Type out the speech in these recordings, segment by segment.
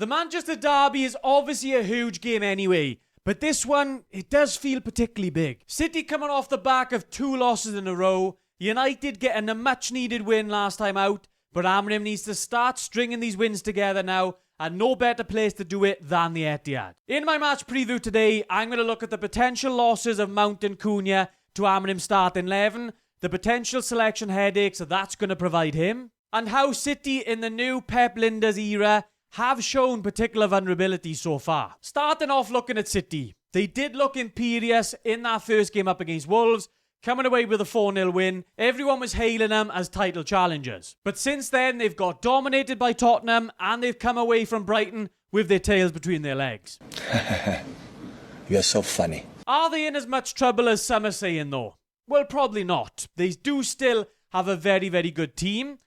The Manchester derby is obviously a huge game anyway, but this one, it does feel particularly big. City coming off the back of 2 losses in a row, United getting a much needed win last time out, but Amorim needs to start stringing these wins together now, and no better place to do it than the Etihad. In my match preview today, I'm going to look at the potential losses of Mount and Cunha to Amorim's starting 11, the potential selection headaches that's going to provide him, and how City in the new Pep Lijnders era have shown particular vulnerability so far. Starting off looking at City, they did look imperious in that first game up against Wolves, coming away with a 4-0 win. Everyone was hailing them as title challengers. But since then, they've got dominated by Tottenham and they've come away from Brighton with their tails between their legs. You're so funny. Are they in as much trouble as some are saying though? Well, probably not. They do still have a very, very good team.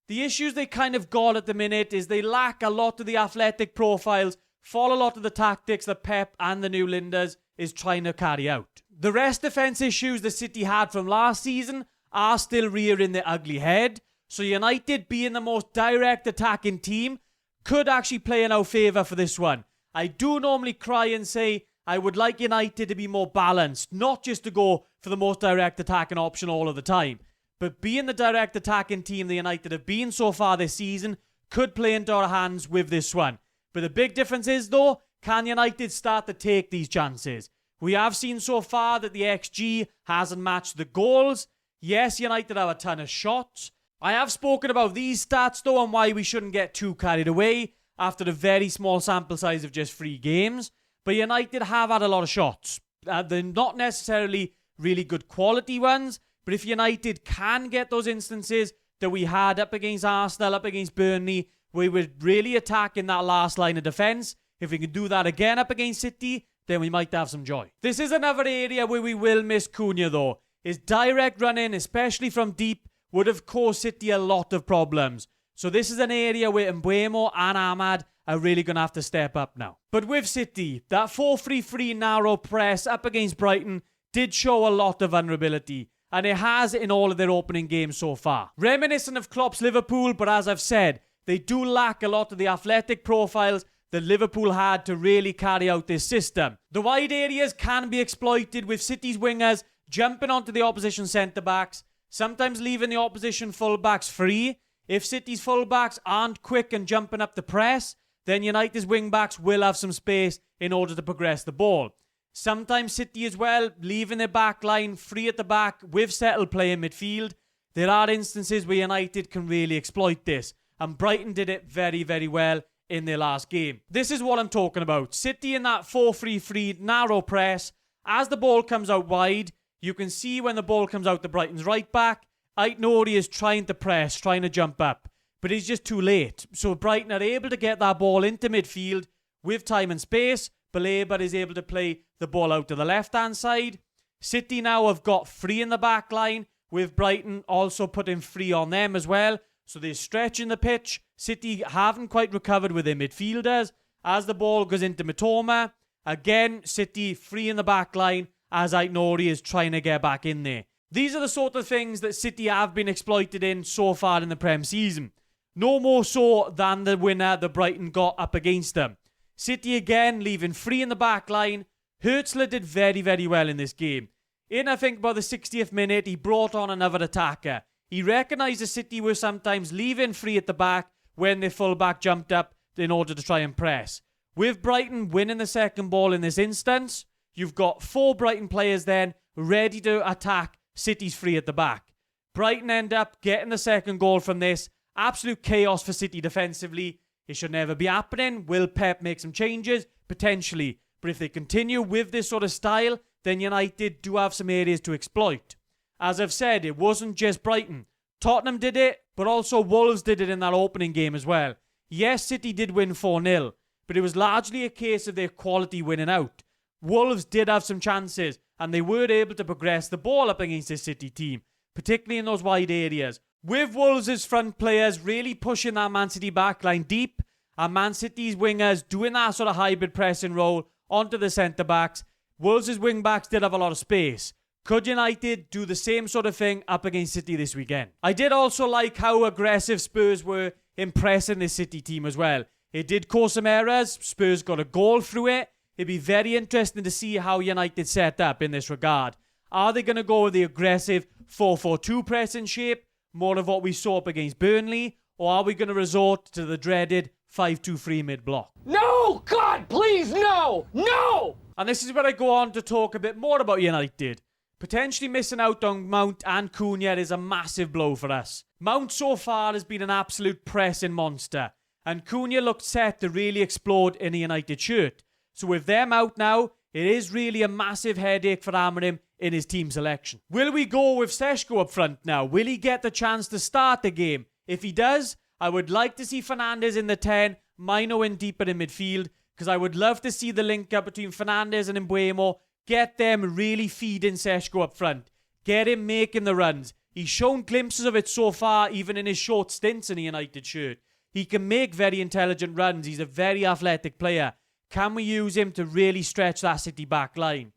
The issues they kind of got at the minute is they lack a lot of the athletic profiles for a lot of the tactics that Pep and the new Linders is trying to carry out. The rest defence issues the City had from last season are still rearing their ugly head, so United being the most direct attacking team could actually play in our favour for this one. I do normally cry and say I would like United to be more balanced, not just to go for the most direct attacking option all of the time. But being the direct attacking team the United have been so far this season could play into our hands with this one. But the big difference is though, can United start to take these chances? We have seen so far that the XG hasn't matched the goals. Yes, United have a ton of shots. I have spoken about these stats though and why we shouldn't get too carried away after a very small sample size of just 3 games. But United have had a lot of shots. They're not necessarily really good quality ones, but if United can get those instances that we had up against Arsenal, up against Burnley, we were really attacking that last line of defence. If we can do that again up against City, then we might have some joy. This is another area where we will miss Cunha though. His direct running, especially from deep, would have caused City a lot of problems. So this is an area where Mbeumo and Ahmad are really going to have to step up now. But with City, that 4-3-3 narrow press up against Brighton did show a lot of vulnerability. And it has in all of their opening games so far. Reminiscent of Klopp's Liverpool, but as I've said, they do lack a lot of the athletic profiles that Liverpool had to really carry out this system. The wide areas can be exploited with City's wingers jumping onto the opposition centre-backs, sometimes leaving the opposition full-backs free. If City's full-backs aren't quick and jumping up the press, then United's wing-backs will have some space in order to progress the ball. Sometimes City as well, leaving their back line free at the back with settled play in midfield. There are instances where United can really exploit this. And Brighton did it very, very well in their last game. This is what I'm talking about. City in that 4-3-3 narrow press. As the ball comes out wide, you can see when the ball comes out to Brighton's right back, Aït-Nouri is trying to press, trying to jump up. But he's just too late. So Brighton are able to get that ball into midfield with time and space. Baleba is able to play the ball out to the left-hand side. City now have got 3 in the back line, with Brighton also putting 3 on them as well. So they're stretching the pitch. City haven't quite recovered with their midfielders. As the ball goes into Mitoma, again, City 3 in the back line as Aït-Nouri is trying to get back in there. These are the sort of things that City have been exploited in so far in the Prem season. No more so than the winner that Brighton got up against them. City again leaving 3 in the back line. Hurtzler did very, very well in this game. In, I think, about the 60th minute, he brought on another attacker. He recognised the City were sometimes leaving 3 at the back when their full-back jumped up in order to try and press. With Brighton winning the second ball in this instance, you've got 4 Brighton players then ready to attack City's 3 at the back. Brighton end up getting the second goal from this. Absolute chaos for City defensively. It should never be happening. Will Pep make some changes? Potentially. But if they continue with this sort of style, then United do have some areas to exploit. As I've said, it wasn't just Brighton. Tottenham did it, but also Wolves did it in that opening game as well. Yes, City did win 4-0, but it was largely a case of their quality winning out. Wolves did have some chances, and they were able to progress the ball up against this City team, particularly in those wide areas. With Wolves' front players really pushing that Man City backline deep, and Man City's wingers doing that sort of hybrid pressing role onto the centre-backs, Wolves' wing-backs did have a lot of space. Could United do the same sort of thing up against City this weekend? I did also like how aggressive Spurs were in pressing this City team as well. It did cause some errors. Spurs got a goal through it. It'd be very interesting to see how United set up in this regard. Are they going to go with the aggressive 4-4-2 pressing shape, more of what we saw up against Burnley, or are we going to resort to the dreaded 5-2-3 mid-block? No! God, please, no! No! And this is where I go on to talk a bit more about United. Potentially missing out on Mount and Cunha is a massive blow for us. Mount so far has been an absolute pressing monster, and Cunha looked set to really explode in a United shirt. So with them out now, it is really a massive headache for Amorim in his team selection. Will we go with Šeško up front now? Will he get the chance to start the game? If he does, I would like to see Fernandes in the 10, Mino in deeper in midfield, because I would love to see the link up between Fernandes and Mbeumo, get them really feeding Šeško up front, get him making the runs. He's shown glimpses of it so far, even in his short stints in a United shirt. He can make very intelligent runs. He's a very athletic player. Can we use him to really stretch that City back line?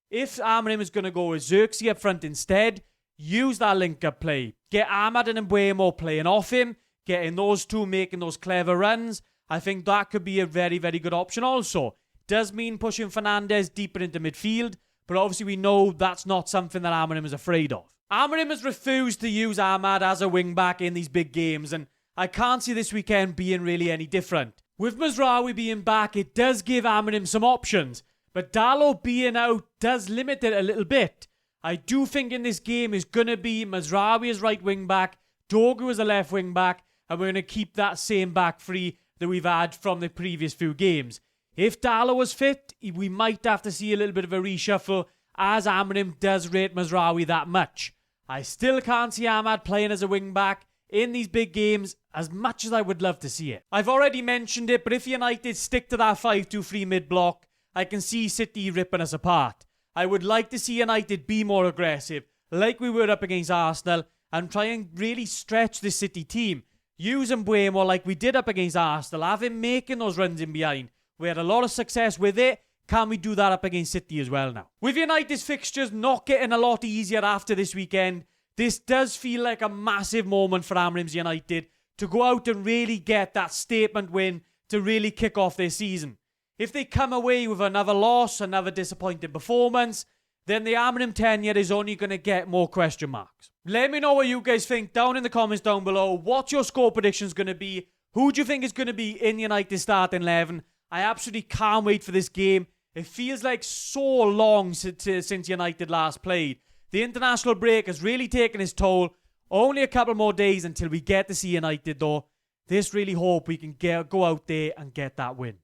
If Amorim is going to go with Xerxes up front instead, use that link-up play. Get Ahmad and Mbeumo playing off him, getting those two making those clever runs. I think that could be a very, very good option also. Does mean pushing Fernandes deeper into midfield, but obviously we know that's not something that Amorim is afraid of. Amorim has refused to use Ahmad as a wing-back in these big games, and I can't see this weekend being really any different. With Mazraoui being back, it does give Amorim some options, but Dalot being out does limit it a little bit. I do think in this game is going to be Mazraoui as right wing back, Dogu as a left wing back, and we're going to keep that same back three that we've had from the previous few games. If Dalot was fit, we might have to see a little bit of a reshuffle, as Amorim does rate Mazraoui that much. I still can't see Ahmad playing as a wing back in these big games as much as I would love to see it. I've already mentioned it, but if United stick to that 5-2-3 mid-block, I can see City ripping us apart. I would like to see United be more aggressive, like we were up against Arsenal, and try and really stretch this City team. Use Mbeumo like we did up against Arsenal, have him making those runs in behind. We had a lot of success with it. Can we do that up against City as well now? With United's fixtures not getting a lot easier after this weekend, this does feel like a massive moment for Amorim's United to go out and really get that statement win to really kick off their season. If they come away with another loss, another disappointing performance, then the Amorim tenure is only going to get more question marks. Let me know what you guys think down in the comments down below. What's your score predictions going to be? Who do you think is going to be in United starting 11? I absolutely can't wait for this game. It feels like so long since United last played. The international break has really taken its toll. Only a couple more days until we get to see United though. Just really hope we can go out there and get that win.